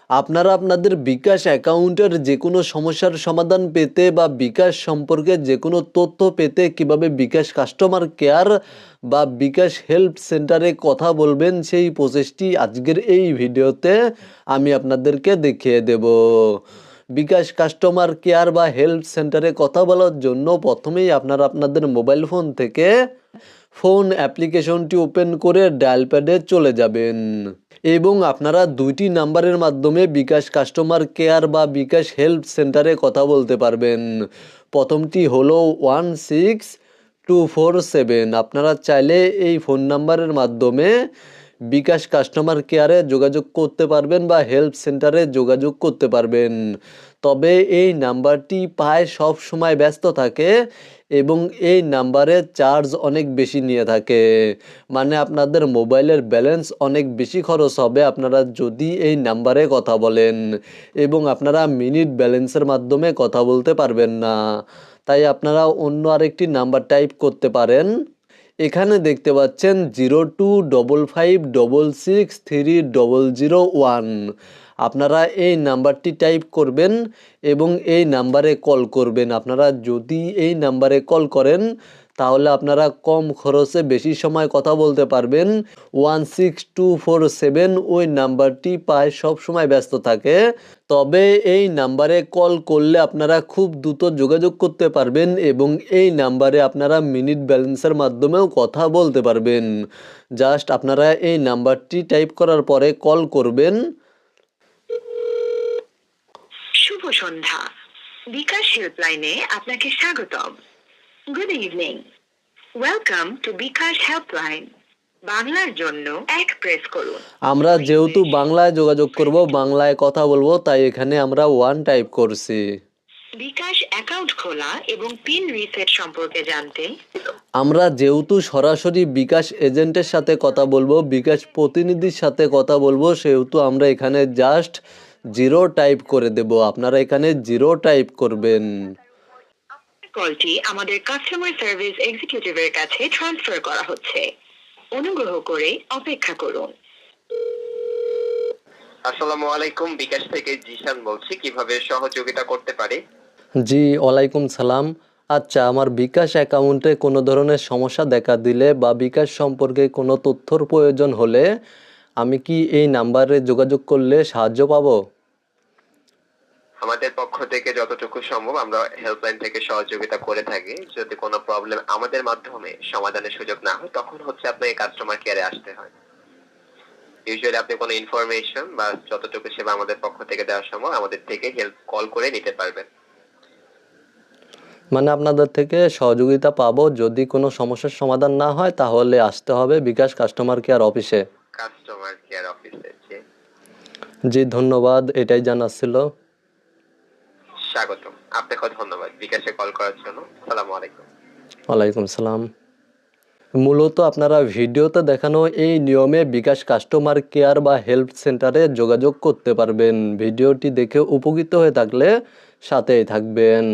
আপনারা আপনাদের বিকাশ অ্যাকাউন্টের যে কোনো সমস্যার সমাধান পেতে বা বিকাশ সম্পর্কে যে কোনো তথ্য পেতে কিভাবে বিকাশ কাস্টমার কেয়ার বা বিকাশ হেল্প সেন্টারে কথা বলবেন সেই প্রসেসটি আজকের এই ভিডিওতে আমি আপনাদেরকে দেখিয়ে দেব। বিকাশ কাস্টমার কেয়ার বা হেল্প সেন্টারে কথা বলার জন্য প্রথমেই আপনারা আপনাদের মোবাইল ফোন থেকে ফোন অ্যাপ্লিকেশনটি ওপেন করে ডায়াল প্যাডে চলে যাবেন এবং আপনারা দুইটি নাম্বারের মাধ্যমে বিকাশ কাস্টমার কেয়ার বা বিকাশ হেল্প সেন্টারে কথা বলতে পারবেন। প্রথমটি হলো 16247। আপনারা চাইলে এই ফোন নাম্বারের মাধ্যমে বিকাশ কাস্টমার কেয়ারে যোগাযোগ করতে পারবেন বা হেল্প সেন্টারে যোগাযোগ করতে পারবেন। তবে এই নাম্বারটি প্রায় সব সময় ব্যস্ত থাকে এবং এই নাম্বারে চার্জ অনেক বেশি নিয়ে থাকে, মানে আপনাদের মোবাইলের ব্যালেন্স অনেক বেশি খরচ হবে আপনারা যদি এই নাম্বারে কথা বলেন এবং আপনারা মিনিট ব্যালেন্সের মাধ্যমে কথা বলতে পারবেন না। তাই আপনারা অন্য আরেকটি নাম্বার টাইপ করতে পারেন। এখানে দেখতে পাচ্ছেন 0255663001। আপনারা এই নাম্বারটি টাইপ করবেন এবং এই নাম্বারে কল করবেন। আপনারা যদি এই নাম্বারে কল করেন তাহলে আপনারা কম খরচে বেশি সময় কথা বলতে পারবেন। 16247 ওই নাম্বারটি প্রায় সব সময় ব্যস্ত থাকে, তবে এই নাম্বারে কল করলে আপনারা খুব দ্রুত যোগাযোগ করতে পারবেন এবং এই নাম্বারে আপনারা মিনিট ব্যালেন্সের মাধ্যমেও কথা বলতে পারবেন। জাস্ট আপনারা এই নাম্বারটি টাইপ করার পরে কল করবেন। শুভ সন্ধ্যা, বিকাশ হেল্পলাইনে আপনাকে স্বাগতম। Good evening, welcome to bKash helpline. বাংলার জন্য 1 প্রেস করুন। আমরা যেহেতু বাংলায় যোগাযোগ করব, বাংলায় কথা বলবো, তাই এখানে আমরা 1 টাইপ করছি। বিকাশ অ্যাকাউন্ট খোলা এবং পিন রিসেট সম্পর্কে জানতে আমরা যেহেতু সরাসরি বিকাশ এজেন্টের সাথে কথা বলবো, বিকাশ প্রতিনিধির সাথে কথা বলবো, সেহেতু আমরা এখানে জাস্ট 0 টাইপ করে দেব। আপনারা এখানে 0 টাইপ করবেন। কলটি আমাদের কাস্টমার সার্ভিস এক্সিকিউটিভের কাছে ট্রান্সফার করা হচ্ছে। অনুগ্রহ করে অপেক্ষা করুন। আসসালামু আলাইকুম, বিকাশ থেকে জিশান বলছি। কিভাবে সহযোগিতা করতে পারি? জি, ওয়ালাইকুম সালাম। আচ্ছা, আমার বিকাশ অ্যাকাউন্টে কোনো ধরনের সমস্যা দেখা দিলে বা বিকাশ সম্পর্কে কোনো তথ্যর প্রয়োজন হলে আমি কি এই নাম্বারে যোগাযোগ করলে সাহায্য পাবো? আমাদের পক্ষ থেকে যতটুকু সম্ভব আমরা হেল্পলাইন থেকে সহযোগিতা করে থাকি। যদি কোনো প্রবলেম আমাদের মাধ্যমে সমাধানের সুযোগ না হয় তখন হচ্ছে আপনাকে কাস্টমার কেয়ারে আসতে হয়। ইউজুয়ালি আপনি কোনো ইনফরমেশন বা যতটুকু সেবা আমাদের পক্ষ থেকে দেওয়া সম্ভব আমাদের থেকে হেল্প কল করে নিতে পারবেন। মানে আপনাদের থেকে সহযোগিতা পাবো, যদি কোনো সমস্যার সমাধান না হয় তাহলে আসতে হবে বিকাশ কাস্টমার কেয়ার অফিসে। কাস্টমার কেয়ার অফিসে জি, ধন্যবাদ, এটাই জানার ছিল। স্বাগতম। আপনাকে ধন্যবাদ বিকাশে কল করার জন্য। আসসালামু আলাইকুম। ওয়ালাইকুম সালাম। মূলত আপনারা ভিডিওতে দেখানো এই নিয়মে বিকাশ কাস্টমার কেয়ার বা হেল্প সেন্টারে যোগাযোগ করতে পারবেন। ভিডিওটি দেখে উপকৃত হয়ে থাকলে সাথেই থাকবেন।